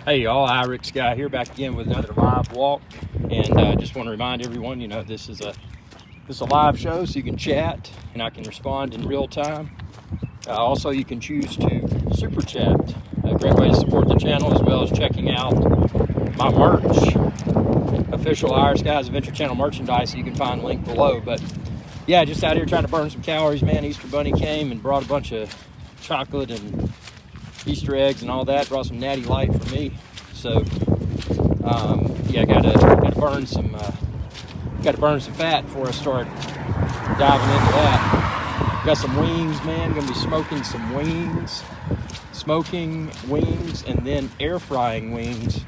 Hey y'all, Irix Guy here, back again with another live walk, and just want to remind everyone, this is a live show, so you can chat and I can respond in real time. Also, you can choose to super chat, a great way to support the channel, as well as checking out my merch, official Irix Guys Adventure Channel merchandise. You can find link below. But yeah, just out here trying to burn some calories, man. Easter Bunny came and brought a bunch of chocolate and Easter eggs and all that. Brought some Natty Light for me. So yeah, gotta burn some fat before I start diving into that. Got some wings, man. Gonna be smoking some wings, and then air frying wings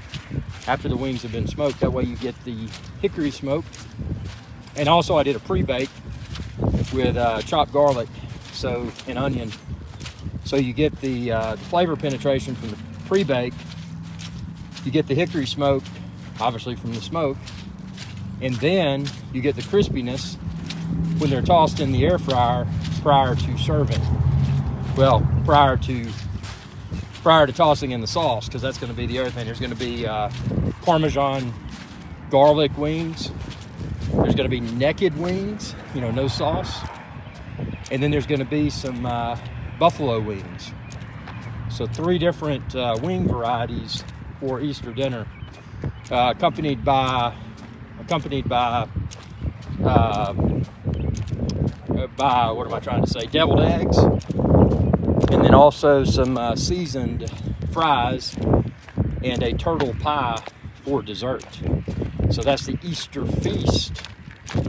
after the wings have been smoked. That way you get the hickory smoke. And also I did a pre-bake with chopped garlic and onion. So you get the flavor penetration from the pre-bake. You get the hickory smoke, obviously from the smoke, and then you get the crispiness when they're tossed in the air fryer prior to serving. Well, prior to tossing in the sauce, because that's going to be the other thing. There's going to be Parmesan garlic wings. There's going to be naked wings, no sauce, and then there's going to be some buffalo wings. So 3 different wing varieties for Easter dinner, accompanied by what am I trying to say? Deviled eggs, and then also some seasoned fries and a turtle pie for dessert. So that's the Easter feast at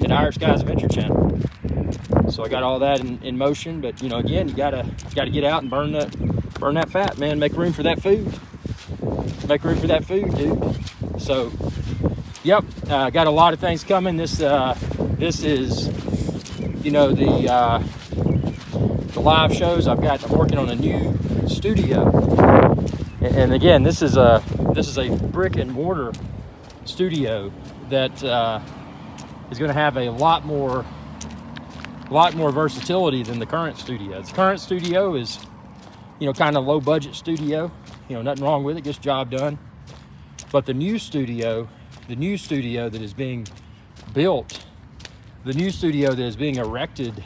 Irix Guys Adventure Channel. So I got all that in motion, but again, you gotta get out and burn that fat, man. Make room for that food. Make room for that food, dude. So, yep, got a lot of things coming. This is, the live shows. I'm working on a new studio, and again, this is a brick and mortar studio that is going to have a lot more versatility than the current studio. The current studio is, kind of low budget studio. Nothing wrong with it, gets the job done. But the new studio that is being built, the new studio that is being erected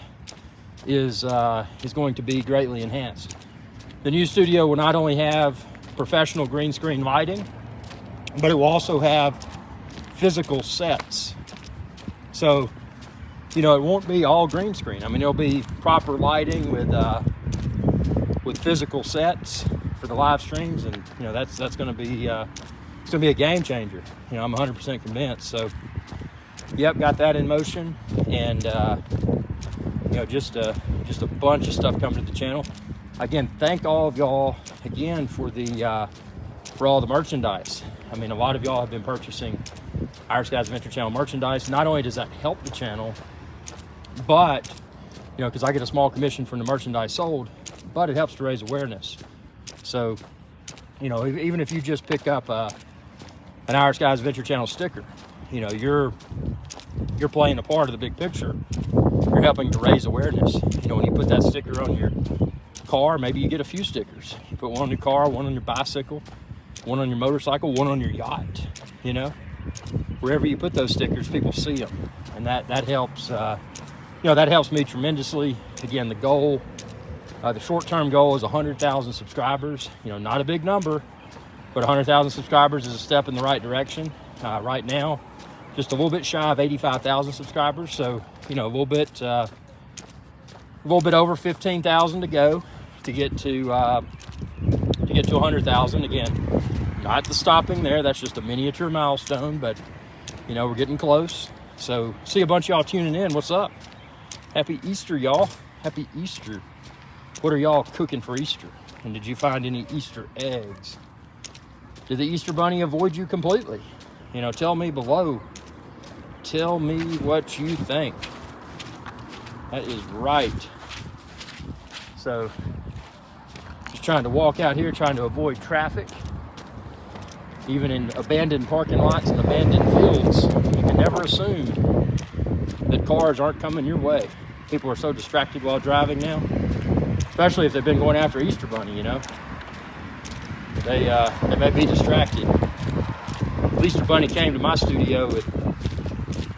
is going to be greatly enhanced. The new studio will not only have professional green screen lighting, but it will also have physical sets. So, it won't be all green screen. I mean, it'll be proper lighting with physical sets for the live streams, and that's going to be it's going to be a game changer. I'm 100% convinced. So, yep, got that in motion, and just a bunch of stuff coming to the channel. Again, thank all of y'all again for all the merchandise. I mean, a lot of y'all have been purchasing Irix Guys Adventure Channel merchandise. Not only does that help the channel, but because I get a small commission from the merchandise sold, but it helps to raise awareness. So, even if you just pick up an Irix Guys Adventure Channel sticker, you're playing a part of the big picture. You're helping to raise awareness. When you put that sticker on your car, maybe you get a few stickers. You put one on your car, one on your bicycle, one on your motorcycle, one on your yacht. Wherever you put those stickers, people see them, and that helps. That helps me tremendously. Again, the goal, the short-term goal is 100,000 subscribers. Not a big number, but 100,000 subscribers is a step in the right direction. Right now, just a little bit shy of 85,000 subscribers. So, a little bit over 15,000 to go to get to 100,000. Again, not the stopping there. That's just a miniature milestone, but we're getting close. So, see a bunch of y'all tuning in. What's up? Happy Easter, y'all. Happy Easter. What are y'all cooking for Easter? And did you find any Easter eggs? Did the Easter Bunny avoid you completely? Tell me below. Tell me what you think. That is right. So, just trying to walk out here, trying to avoid traffic. Even in abandoned parking lots and abandoned fields, you can never assume that cars aren't coming your way. People are so distracted while driving now, especially if they've been going after Easter Bunny, They may be distracted. The Easter Bunny came to my studio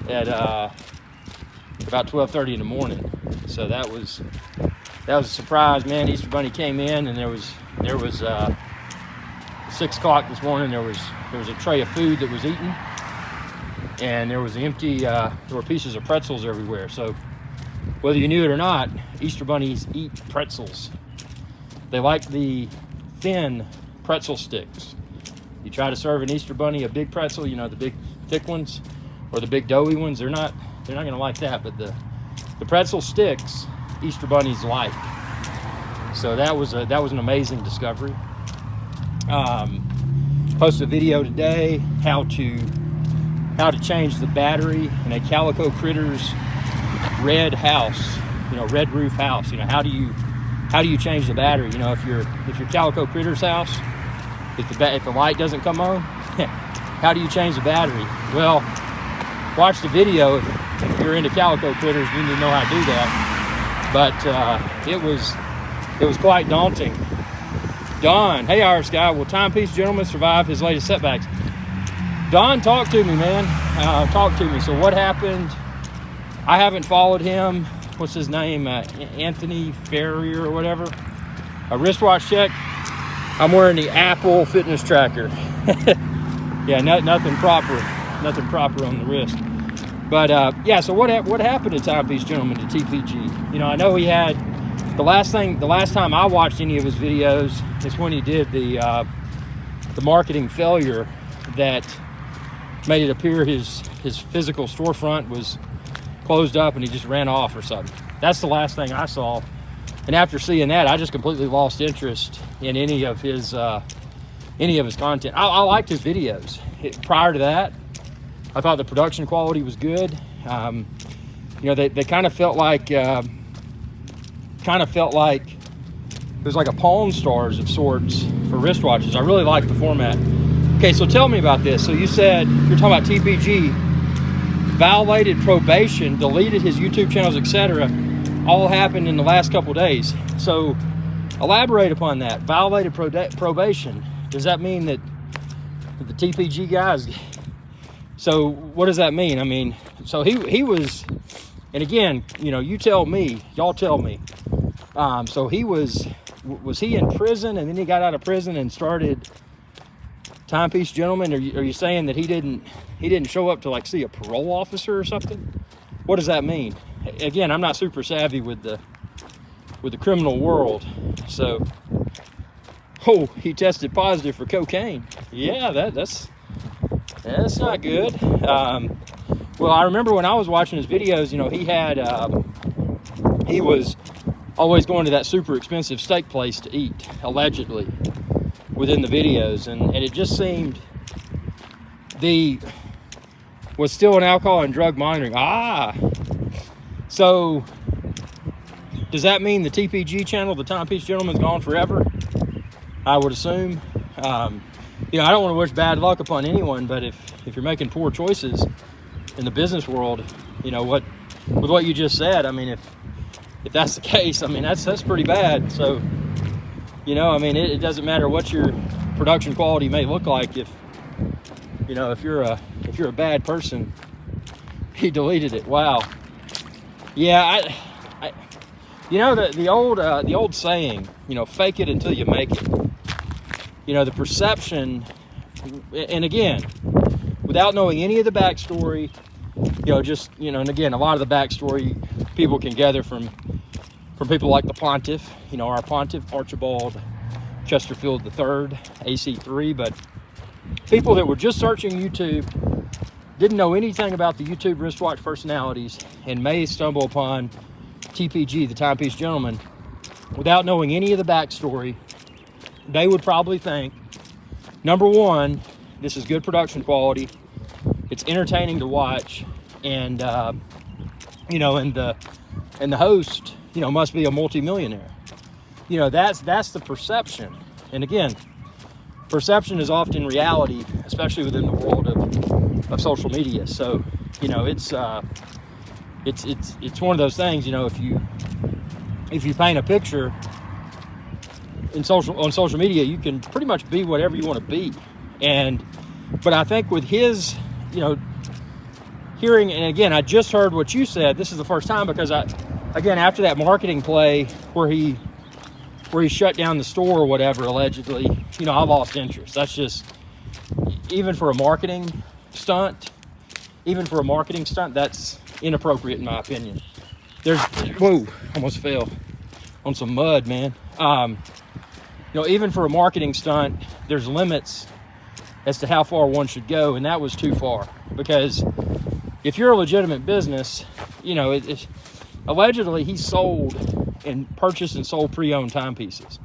at about 12:30 in the morning, so that was a surprise, man. Easter Bunny came in, and there was 6 o'clock this morning. There was a tray of food that was eaten, and there was there were pieces of pretzels everywhere. So whether you knew it or not, Easter bunnies eat pretzels. They like the thin pretzel sticks. You try to serve an Easter bunny a big pretzel, you know, the big thick ones or the big doughy ones, they're not going to like that. But the pretzel sticks, Easter bunnies like. So that was an amazing discovery. Posted a video today how to change the battery in a Calico Critters red house, you know, red roof house. You know, how do you change the battery? You know, if your Calico Critters house, if the light doesn't come on, how do you change the battery? Well, watch the video if you're into Calico Critters. You need to know how to do that. But it was quite daunting. Don, hey Irish guy, will Timepiece Gentleman survive his latest setbacks? Don, talk to me, man. Talk to me. So what happened? I haven't followed him. What's his name? Anthony Ferrier or whatever. A wristwatch check. I'm wearing the Apple fitness tracker. Yeah, nothing proper on the wrist. But yeah, so what happened to Timepiece Gentleman, to TPG? You know, I know he had the last time I watched any of his videos is when he did the marketing failure that made it appear his physical storefront was closed up and he just ran off or something. That's the last thing I saw. And after seeing that, I just completely lost interest in any of his content. I liked his videos. Prior to that, I thought the production quality was good. You know, they kind of felt like it was like a Pawn Stars of sorts for wristwatches. I really liked the format. Okay, so tell me about this. So you said, you're talking about TPG, violated probation, deleted his YouTube channels, etc. All happened in the last couple days. So elaborate upon that. Violated probation. Does that mean that the TPG guys? So what does that mean? I mean, so he was, and again, you know, you tell me, y'all tell me. So was he in prison and then he got out of prison and started Timepiece Gentleman? Are you saying that he didn't show up to like see a parole officer or something? What does that mean? Again, I'm not super savvy with the criminal world. So, oh, he tested positive for cocaine. Yeah, that's not good. Well, I remember when I was watching his videos, you know, he was always going to that super expensive steak place to eat, allegedly, within the videos, and it just seemed was still an alcohol and drug monitoring. So does that mean the TPG channel, the Timepiece Gentleman's gone forever? I would assume. You know, I don't want to wish bad luck upon anyone, but if you're making poor choices in the business world, you know, with what you just said, I mean, if that's the case, I mean, that's pretty bad. So, you know, I mean, it doesn't matter what your production quality may look like. If you're a bad person, he deleted it. Wow. Yeah, I you know, the old saying, you know, fake it until you make it. You know, the perception, and again, without knowing any of the backstory, you know, just, you know, and again, a lot of the backstory people can gather from people like the Pontiff, you know, our Pontiff, Archibald Chesterfield III, AC3, but people that were just searching YouTube, didn't know anything about the YouTube wristwatch personalities, and may stumble upon TPG, the Timepiece Gentleman, without knowing any of the backstory. They would probably think, number one, this is good production quality, it's entertaining to watch, and you know, and the host, you know, must be a multimillionaire. You know, that's the perception. And again, perception is often reality, especially within the world of social media. So, you know, it's one of those things. You know, if you paint a picture, on social media, you can pretty much be whatever you want to be. But I think with his, hearing, and again, I just heard what you said. This is the first time, because after that marketing play where he shut down the store or whatever, allegedly, I lost interest. That's just, even for a marketing stunt, that's inappropriate in my opinion. Whoa, almost fell on some mud, man. Even for a marketing stunt, there's limits as to how far one should go, and that was too far. Because if you're a legitimate business, allegedly he purchased and sold pre-owned timepieces.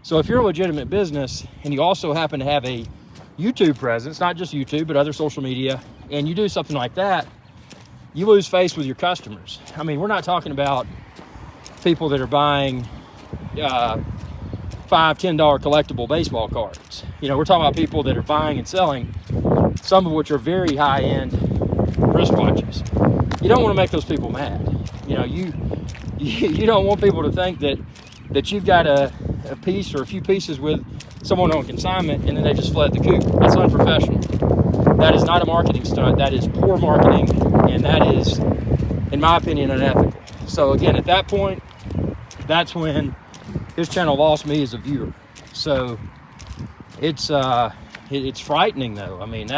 So if you're a legitimate business and you also happen to have a YouTube presence, not just YouTube, but other social media, and you do something like that, you lose face with your customers. I mean, we're not talking about people that are buying $5-10 collectible baseball cards. We're talking about people that are buying and selling, some of which are very high-end wristwatches. You don't want to make those people mad. You don't want people to think that you've got a piece or a few pieces with someone on consignment and then they just fled the coop. That's unprofessional. That is not a marketing stunt. That is poor marketing, and that is, in my opinion, unethical. So again, at that point, that's when his channel lost me as a viewer. So it's frightening, though. I mean,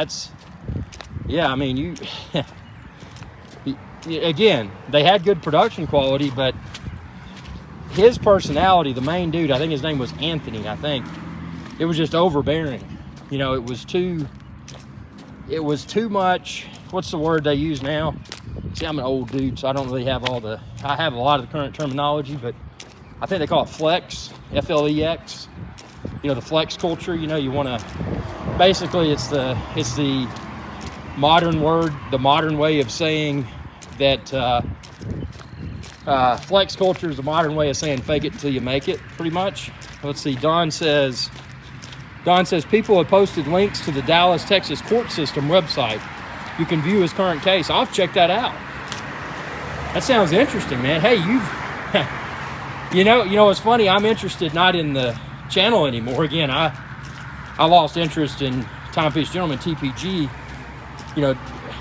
again, they had good production quality, but his personality, the main dude, I think his name was Anthony, it was just overbearing. It was too much. What's the word they use now? See, I'm an old dude, so I don't really have I have a lot of the current terminology, but I think they call it flex, F-L-E-X. The flex culture, you want to, basically it's the modern word, the modern way of saying that flex culture is the modern way of saying fake it until you make it, pretty much. Let's see, Don says people have posted links to the Dallas, Texas court system website. You can view his current case. I'll check that out. That sounds interesting, man. Hey, it's funny. I'm interested not in the channel anymore. Again, I lost interest in Timepiece Gentleman, TPG,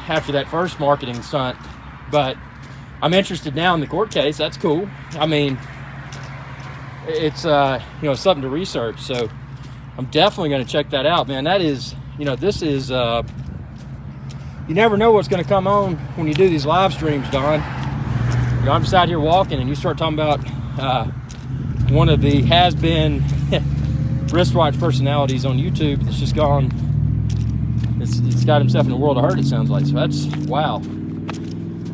after that first marketing stunt. But I'm interested now in the court case. That's cool. I mean, it's something to research. So I'm definitely going to check that out, man. That is, this is, you never know what's going to come on when you do these live streams, Don. I'm just out here walking and you start talking about one of the has-been wristwatch personalities on YouTube that's just gone, it's got himself in a world of hurt, it sounds like. So that's, wow.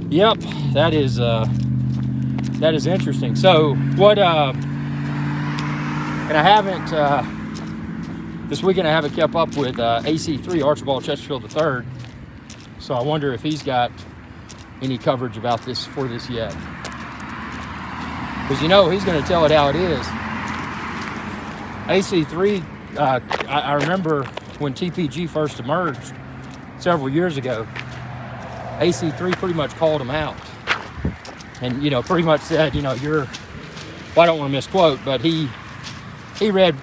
Yep, that is interesting. So what, and I haven't, this weekend I haven't kept up with AC3, Archibald Chesterfield III. So I wonder if he's got any coverage about this for this yet. Because he's going to tell it how it is. AC3, I remember when TPG first emerged several years ago, AC3 pretty much called him out. And, pretty much said, I don't want to misquote, but he read,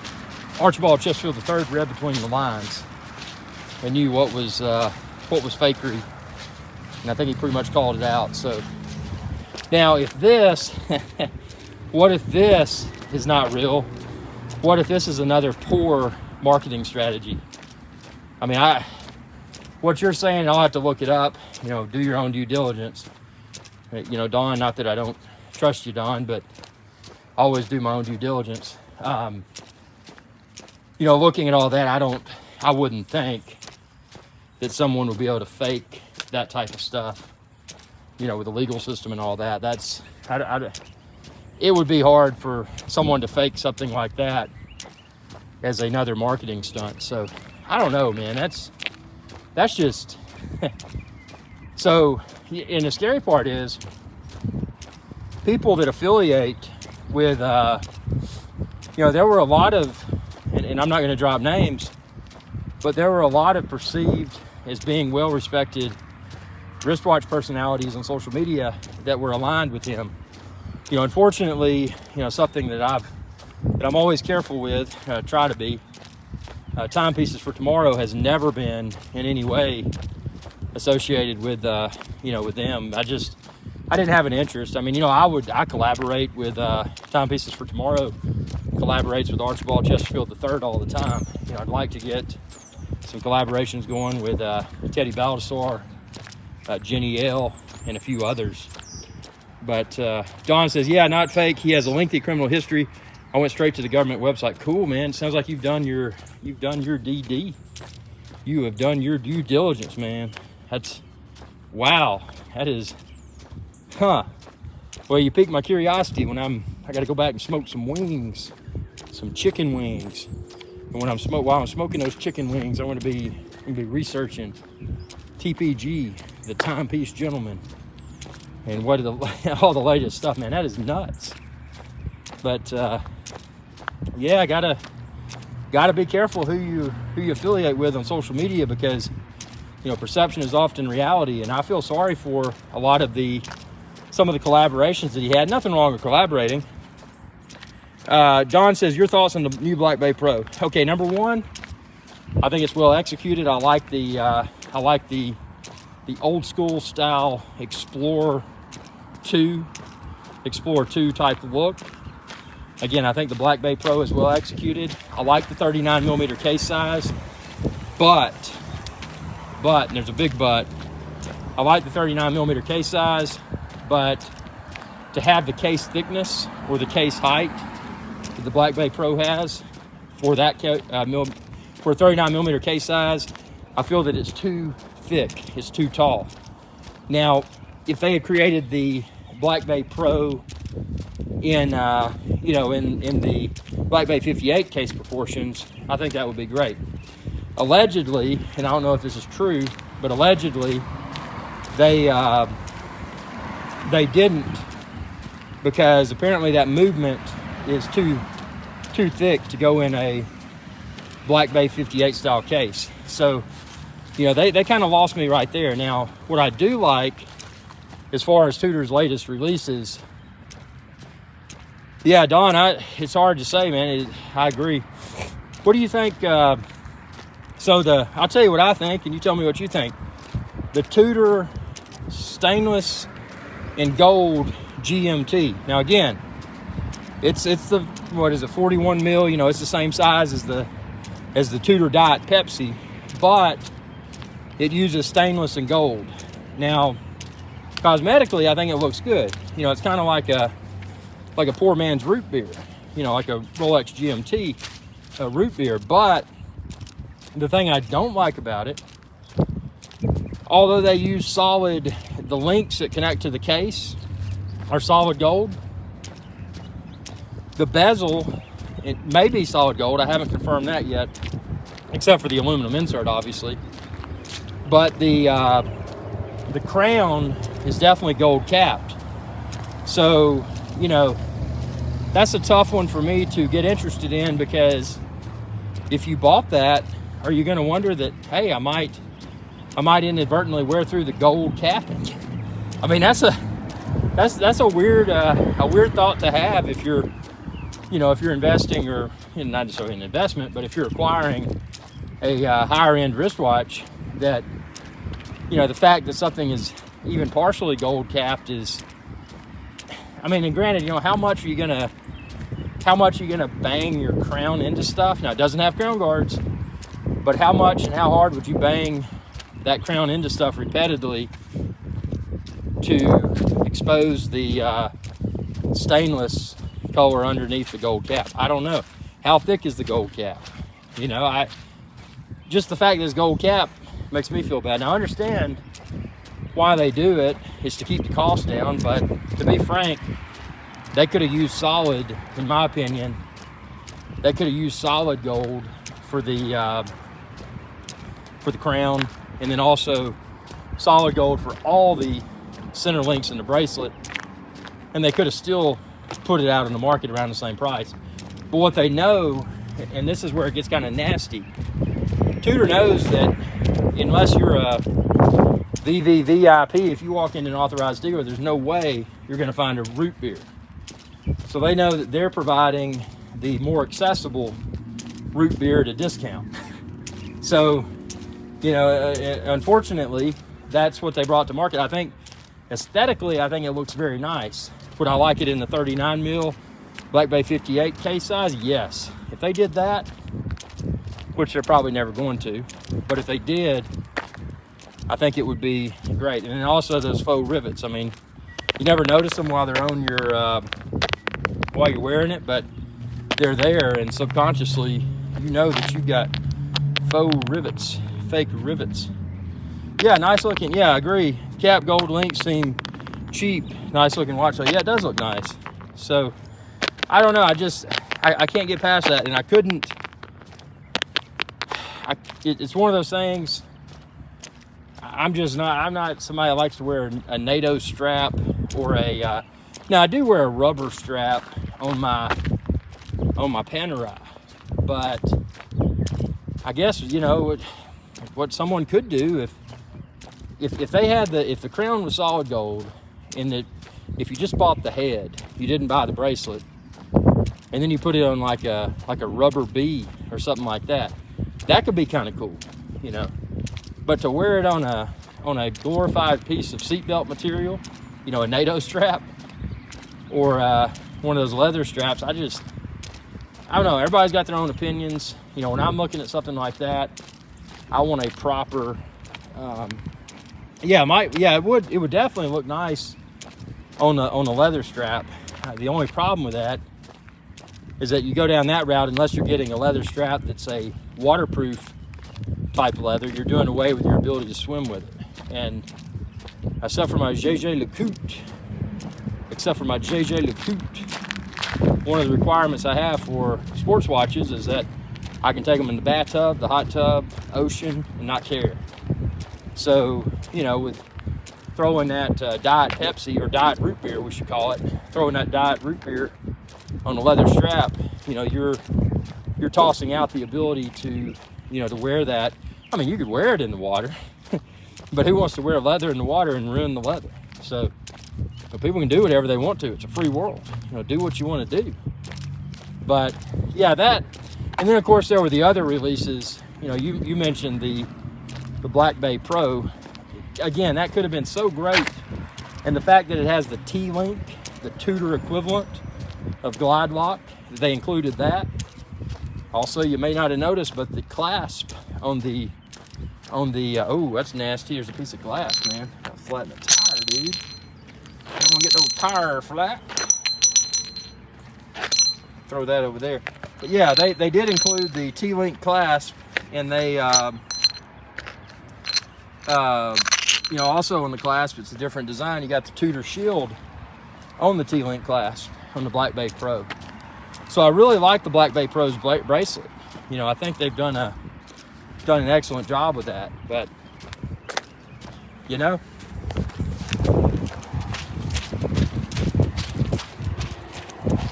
Archibald Chesterfield III read between the lines and knew what was fakery. And I think he pretty much called it out. So now if this, what if this is not real? What if this is another poor marketing strategy? I mean, what you're saying, I'll have to look it up, do your own due diligence. Don, not that I don't trust you, Don, but I always do my own due diligence. Looking at all that, I wouldn't think that someone would be able to fake that type of stuff, with the legal system and all that. It would be hard for someone to fake something like that as another marketing stunt. So I don't know, man. That's just so. And the scary part is people that affiliate with, there were a lot of, and I'm not going to drop names, but there were a lot of perceived as being well-respected wristwatch personalities on social media that were aligned with him. Unfortunately, something that I've that I'm always careful with, try to be. Timepieces for Tomorrow has never been in any way associated with, with them. I didn't have an interest. I mean, I collaborate with Timepieces for Tomorrow, collaborates with Archibald Chesterfield III all the time. I'd like to get some collaborations going with Teddy Baldassar, Jenny L, and a few others. But Don says, yeah, not fake. He has a lengthy criminal history. I went straight to the government website. Cool, man. Sounds like you've done your DD. You have done your due diligence, man. Wow. That is, Well, you piqued my curiosity when I got to go back and smoke some wings, some chicken wings. And while I'm smoking those chicken wings, I'm going to be researching TPG, the Timepiece Gentleman, and what are all the latest stuff, man. That is nuts. But yeah, gotta be careful who you affiliate with on social media, because perception is often reality. And I feel sorry for a lot of some of the collaborations that he had. Nothing wrong with collaborating. Don says, your thoughts on the new Black Bay Pro? Okay, number one, I think it's well executed. I like the old school style Explorer 2 type look. Again, I think the Black Bay Pro is well executed. I like the 39mm case size, but, and there's a big but, I like the 39mm case size, but to have the case thickness or the case height that the Black Bay Pro has for that for a 39mm case size, I feel that it's too thick, it's too tall. Now, if they had created the Black Bay Pro in the Black Bay 58 case proportions, I think that would be great. Allegedly, and I don't know if this is true, but allegedly they didn't, because apparently that movement is too thick to go in a Black Bay 58 style case. So, they kind of lost me right there. Now, what I do like, as far as Tudor's latest releases, yeah, Don, it's hard to say, man. I agree. What do you think? I'll tell you what I think, and you tell me what you think. The Tudor stainless and gold GMT. Now, again, it's the, 41 mil. It's the same size as the Tudor Diet Pepsi, but it uses stainless and gold. Now, cosmetically, I think it looks good. It's kind of like a poor man's root beer, like a Rolex GMT root beer. But the thing I don't like about it, although they use the links that connect to the case are solid gold, the bezel, it may be solid gold. I haven't confirmed that yet, except for the aluminum insert, obviously. But the crown is definitely gold capped. So, that's a tough one for me to get interested in, because if you bought that, are you going to wonder that, hey, I might inadvertently wear through the gold capping? I mean, that's a weird thought to have if you're investing, or not necessarily an investment, but if you're acquiring a higher end wristwatch, that the fact that something is even partially gold capped is, and granted, how much are you gonna bang your crown into stuff? Now, it doesn't have crown guards, but how much and how hard would you bang that crown into stuff repeatedly to expose the stainless color underneath the gold cap? I don't know. How thick is the gold cap? Just the fact that it's gold cap makes me feel bad. Now, I understand why they do it is to keep the cost down, but to be frank, they could have used solid, in my opinion, they could have used solid gold for the crown, and then also solid gold for all the center links in the bracelet, and they could have still put it out in the market around the same price. But what they know, and this is where it gets kind of nasty, Tudor knows that unless you're a VVVIP, if you walk into an authorized dealer, there's no way you're going to find a root beer. So they know that they're providing the more accessible root beer at a discount. So, you know, unfortunately, that's what they brought to market. I think aesthetically, I think it looks very nice. Would I like it in the 39 mil Black Bay 58 case size? Yes. If they did that, which they're probably never going to, but if they did, I think it would be great. And then also those faux rivets. I mean, you never notice them while they're on your, while you're wearing it, but they're there, and subconsciously, you know that you've got faux rivets, fake rivets. Yeah, nice looking. Yeah, I agree. Cap gold links seem cheap. Nice looking watch. So yeah, it does look nice. So I don't know. I can't get past that, and I couldn't. It's one of those things. I'm not somebody that likes to wear a NATO strap or a. Now I do wear a rubber strap on my Panerai, but I guess, you know, what someone could do if they had if the crown was solid gold, and that if you just bought the head, you didn't buy the bracelet, and then you put it on like a rubber bee or something like that, that could be kind of cool, you know. But to wear it on a glorified piece of seatbelt material, you know, a NATO strap or one of those leather straps, I don't know. Everybody's got their own opinions. You know, when I'm looking at something like that, I want a proper. It would definitely look nice on a leather strap. The only problem with that is that you go down that route, unless you're getting a leather strap that's a waterproof type leather, you're doing away with your ability to swim with it. And except for my JJ LeCoultre, one of the requirements I have for sports watches is that I can take them in the bathtub, the hot tub, ocean, and not care. So, you know, with throwing that Diet Pepsi, or Diet Root Beer, we should call it, throwing that Diet Root Beer on a leather strap, you know, you're tossing out the ability to, you know, to wear that. I mean, you could wear it in the water, but who wants to wear leather in the water and ruin the leather? So, but people can do whatever they want to. It's a free world. You know, do what you want to do. But yeah, that, and then of course there were the other releases. You know, you mentioned the Black Bay Pro. Again, that could have been so great, and the fact that it has the T-Link, the Tudor equivalent of Glide Lock, they included that. Also, you may not have noticed, but the clasp on the oh, that's nasty. There's a piece of glass, man. I'll flatten the tire, dude. I don't want to get those tire flat. Throw that over there. But yeah, they did include the T-Link clasp, and they you know, also on the clasp, it's a different design. You got the Tudor shield on the T-Link clasp on the Black Bay Pro. So I really like the Black Bay Pro's bracelet. You know, I think they've done an excellent job with that. But you know,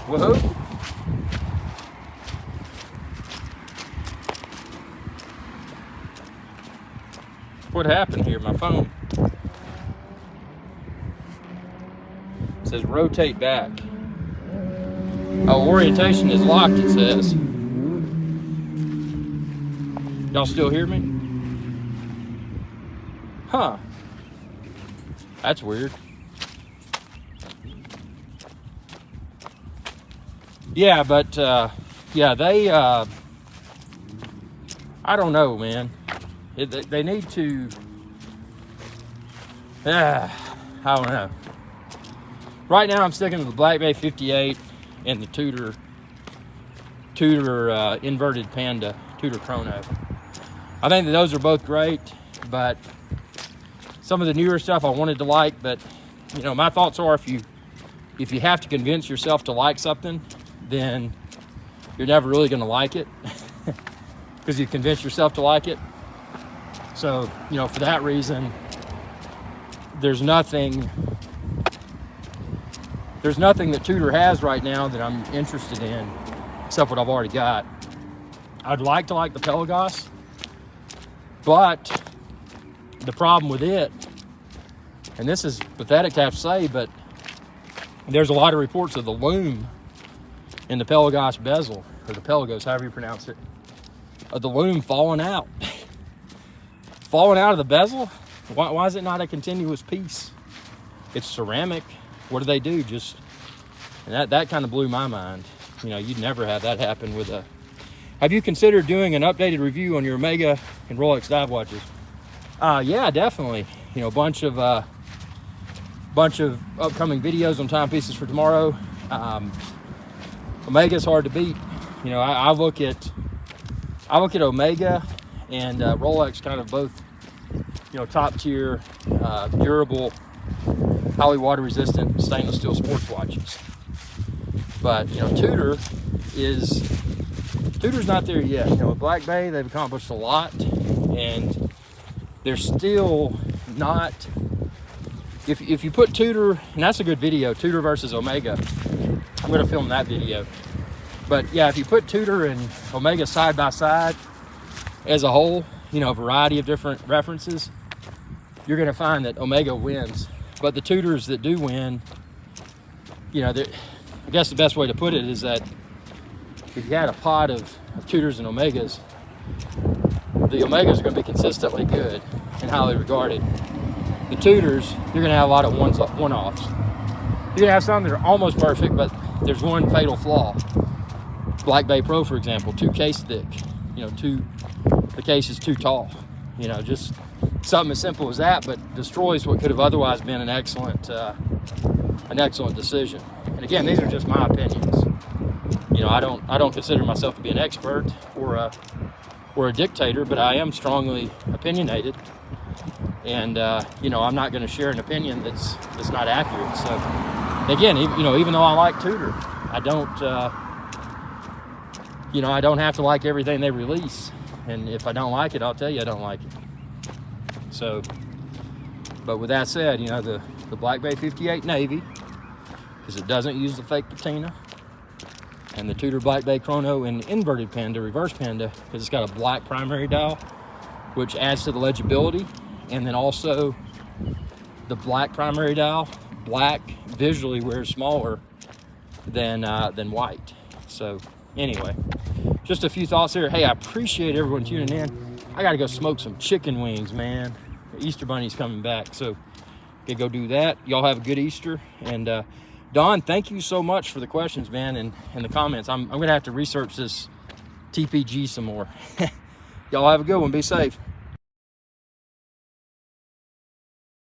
whoa. What happened here? My phone says rotate back. Oh, orientation is locked, it says. Y'all still hear me? Huh. That's weird. Yeah, but yeah, they I don't know, man. They need to, I don't know. Right now I'm sticking to the Black Bay 58 and the Tudor inverted Panda, Tudor Chrono. I think that those are both great, but some of the newer stuff I wanted to like, but you know, my thoughts are if you have to convince yourself to like something, then you're never really going to like it because you convince yourself to like it. So, you know, for that reason, there's nothing that Tudor has right now that I'm interested in, except what I've already got. I'd like to like the Pelagos, but the problem with it, and this is pathetic to have to say, but there's a lot of reports of the loom and the Pelagos bezel, or the Pelagos, however you pronounce it, of the loom falling out. Falling out of the bezel? Why is it not a continuous piece? It's ceramic. What do? And that kind of blew my mind. You know, you'd never have that happen with a... Have you considered doing an updated review on your Omega and Rolex dive watches? Yeah, definitely. You know, a bunch of upcoming videos on timepieces for tomorrow. Omega's hard to beat. You know, I look at Omega and Rolex, kind of both, you know, top tier, durable, highly water resistant stainless steel sports watches. But, you know, Tudor's not there yet. You know, with Black Bay, they've accomplished a lot, and they're still not... If you put Tudor, and that's a good video, Tudor versus Omega. I'm going to film that video. But yeah, if you put Tudor and Omega side by side as a whole, you know, a variety of different references, you're going to find that Omega wins. But the Tudors that do win, you know, I guess the best way to put it is that if you had a pot of Tudors and Omegas, the Omegas are going to be consistently good and highly regarded. The Tudors, you're going to have a lot of one-offs. You're going to have some that are almost perfect, but there's one fatal flaw. Black Bay Pro, for example, too case thick. You know, the case is too tall. You know, just something as simple as that, but destroys what could have otherwise been an excellent decision. And again, these are just my opinions. You know, I don't consider myself to be an expert or a dictator, but I am strongly opinionated. And you know, I'm not going to share an opinion that's not accurate. So again, you know, even though I like Tudor, I don't you know, I don't have to like everything they release. And if I don't like it, I'll tell you I don't like it. So, but with that said, you know, the Black Bay 58 Navy, because it doesn't use the fake patina, and the Tudor Black Bay Chrono in inverted panda, reverse panda, because it's got a black primary dial, which adds to the legibility. And then also the black primary dial, black visually wears smaller than white. So anyway, just a few thoughts here. Hey, I appreciate everyone tuning in. I got to go smoke some chicken wings, man. The Easter Bunny's coming back, so gotta go do that. Y'all have a good Easter. And Don, thank you so much for the questions, man, and the comments. I'm gonna have to research this TPG some more. Y'all have a good one. Be safe.